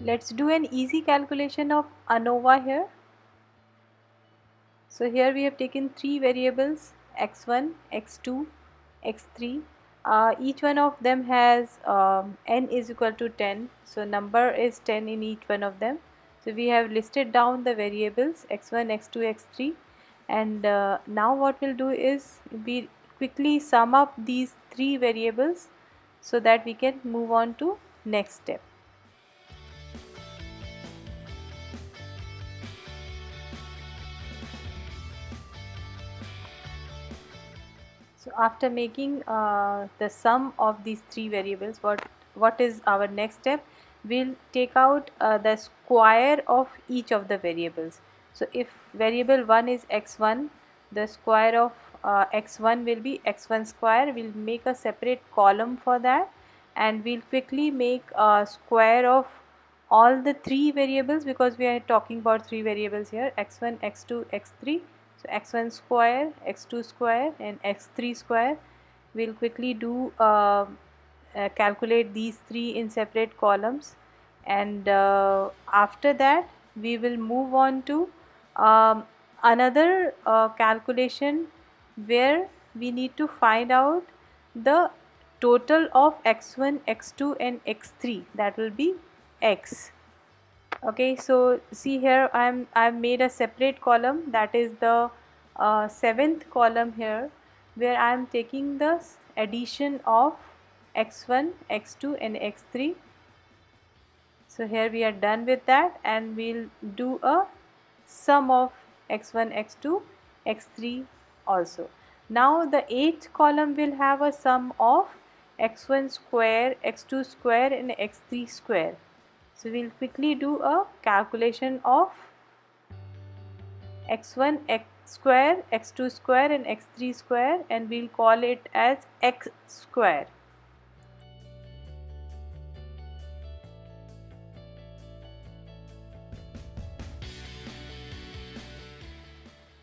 Let's do an easy calculation of ANOVA here. So here we have taken three variables x1, x2, x3. Each one of them has n is equal to 10. So number is 10 in each one of them. So we have listed down the variables x1, x2, x3, and now what we'll do is we quickly sum up these three variables so that we can move on to next step. So after making the sum of these three variables, what is our next step? We'll take out the square of each of the variables. So if variable 1 is x1, the square of x1 will be x1 square. We'll make a separate column for that, and we'll quickly make a square of all the three variables, because we are talking about three variables here, x1, x2, x3. So x1 square, x2 square and x3 square. We'll quickly do calculate these three in separate columns, and after that we will move on to another calculation where we need to find out the total of x1, x2 and x3, that will be x. Okay, so see here I've made a separate column, that is the seventh column here, where I am taking the addition of x1, x2 and x3. So here we are done with that, and we'll do a sum of x1, x2, x3 also. Now the eighth column will have a sum of x1 square, x2 square and x3 square. So we'll quickly do a calculation of x1, x square, x2 square and x3 square, and we'll call it as x square.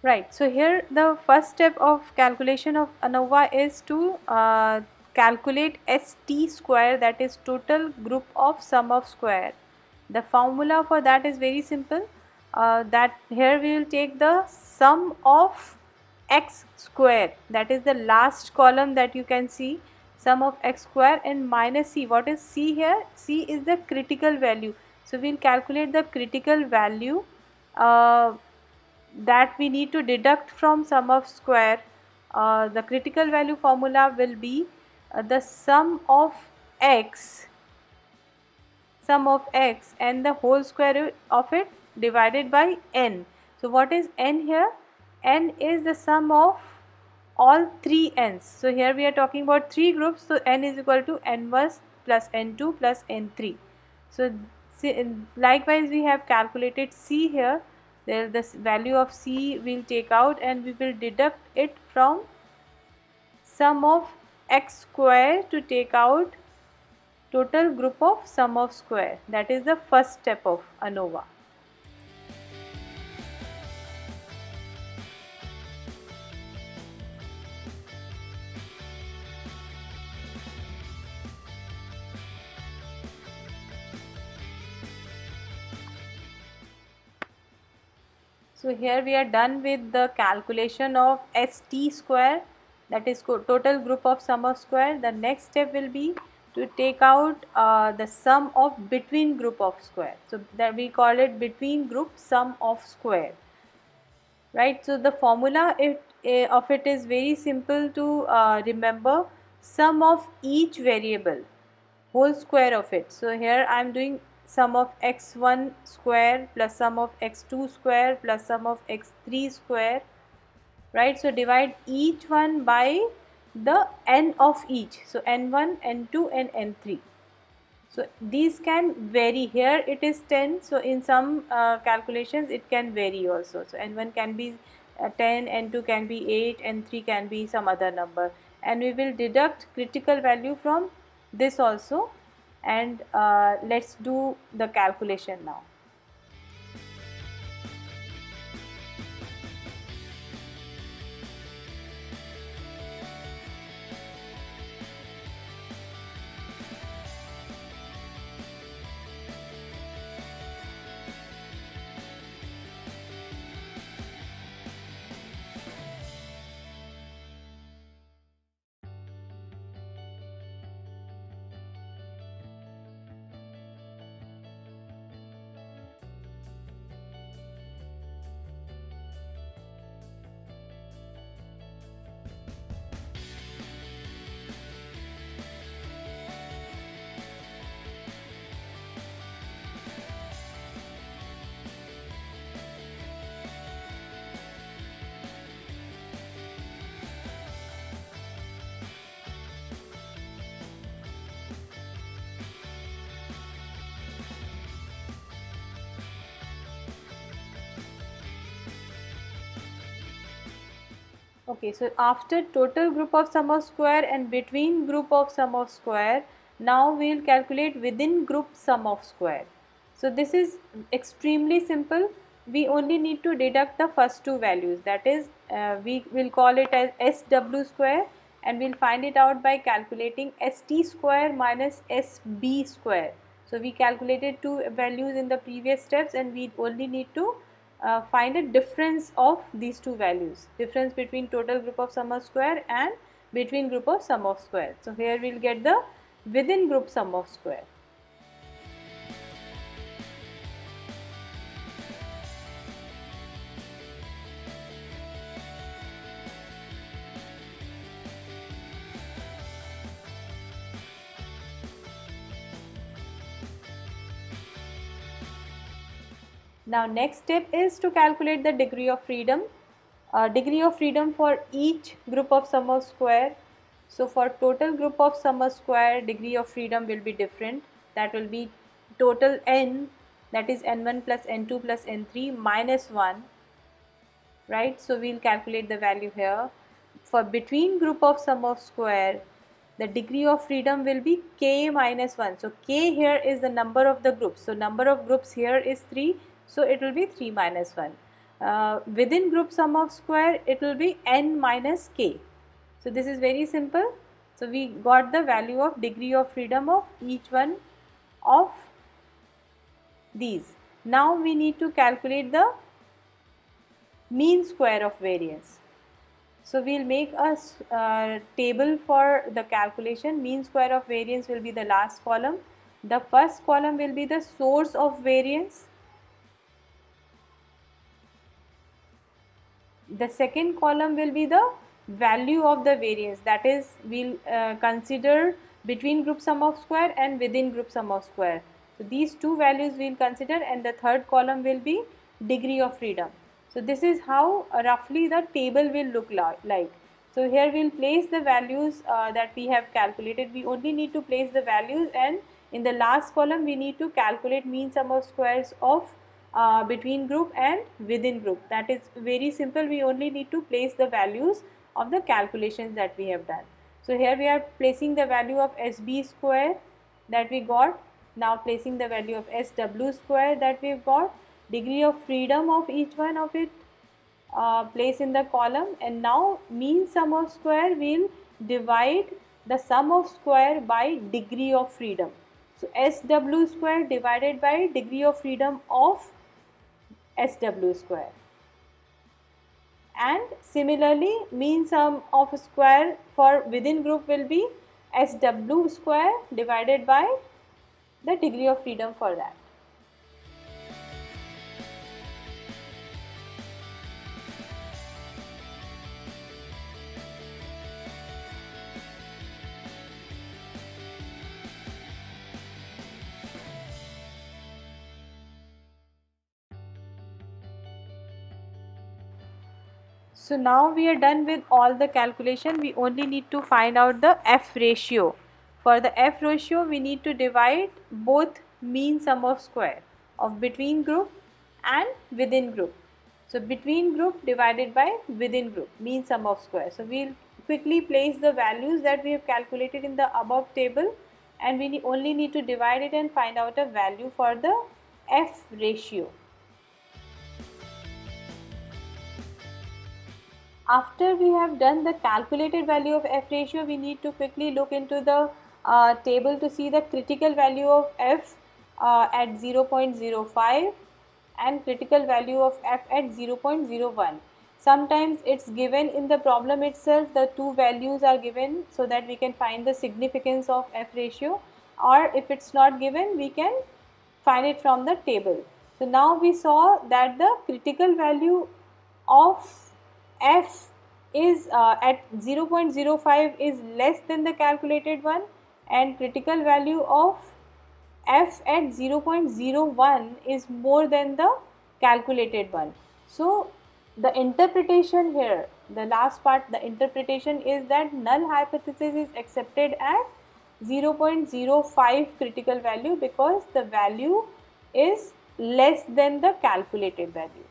Right, so here the first step of calculation of ANOVA is to calculate ST square, that is total group of sum of square. The formula for that is very simple, that here we will take the sum of x square, that is the last column that you can see, sum of x square, and minus c. What is c here? C is the critical value. So we will calculate the critical value that we need to deduct from sum of square. The critical value formula will be the sum of x and the whole square of it divided by n. So what is n here? N is the sum of all three n's. So here we are talking about three groups, so n is equal to n1 plus n2 plus n3. So likewise we have calculated c here. There the value of c will take out, and we will deduct it from sum of x square to take out total group of sum of square. That is the first step of ANOVA. So here we are done with the calculation of ST square, that is total group of sum of square. The next step will be to take out the sum of between group of square. So that we call it between group sum of square. Right. So the formula of it is very simple to remember. Sum of each variable, whole square of it. So here I am doing sum of x1 square plus sum of x2 square plus sum of x3 square, right. So divide each one by the n of each, so n1, n2 and n3. So these can vary. Here it is 10, so in some calculations it can vary also. So n1 can be 10, n2 can be 8, n3 can be some other number, and we will deduct critical value from this also, and let's do the calculation now. Okay, so after total group of sum of square and between group of sum of square, now we will calculate within group sum of square. So this is extremely simple. We only need to deduct the first two values, that is we will call it as SW square, and we will find it out by calculating ST square minus SB square. So we calculated two values in the previous steps, and we only need to find a difference of these two values, difference between total group of sum of square and between group of sum of square. So here we will get the within group sum of square. Now next step is to calculate the degree of freedom. Degree of freedom for each group of sum of square. So for total group of sum of square, degree of freedom will be different. That will be total n, that is n1 plus n2 plus n3 minus 1, right? So we will calculate the value here. For between group of sum of square, the degree of freedom will be k minus 1. So k here is the number of the groups. So number of groups here is 3. So it will be 3 minus 1. Within group sum of square, it will be n minus k. So this is very simple. So we got the value of degree of freedom of each one of these. Now we need to calculate the mean square of variance. So we will make a table for the calculation. Mean square of variance will be the last column. The first column will be the source of variance. The second column will be the value of the variance, that is we will consider between group sum of square and within group sum of square. So these two values we will consider, and the third column will be degree of freedom. So this is how roughly the table will look like. So here we will place the values that we have calculated. We only need to place the values, and in the last column we need to calculate mean sum of squares of between group and within group. That is very simple. We only need to place the values of the calculations that we have done. So here we are placing the value of SB square that we got. Now placing the value of SW square that we have got. Degree of freedom of each one of it place in the column, and now mean sum of square will divide the sum of square by degree of freedom. So SW square divided by degree of freedom of SW square. And similarly, mean sum of square for within group will be SW square divided by the degree of freedom for that. So now we are done with all the calculation. We only need to find out the F ratio. For the F ratio, we need to divide both mean sum of square of between group and within group. So between group divided by within group, mean sum of square. So we will quickly place the values that we have calculated in the above table, and we only need to divide it and find out a value for the F ratio. After we have done the calculated value of F ratio, we need to quickly look into the table to see the critical value of F at 0.05 and critical value of F at 0.01. Sometimes it's given in the problem itself, the two values are given so that we can find the significance of F ratio, or if it's not given, we can find it from the table. So now we saw that the critical value of F is at 0.05 is less than the calculated one, and critical value of F at 0.01 is more than the calculated one. So the interpretation here, the last part, the interpretation is that null hypothesis is accepted at 0.05 critical value because the value is less than the calculated value.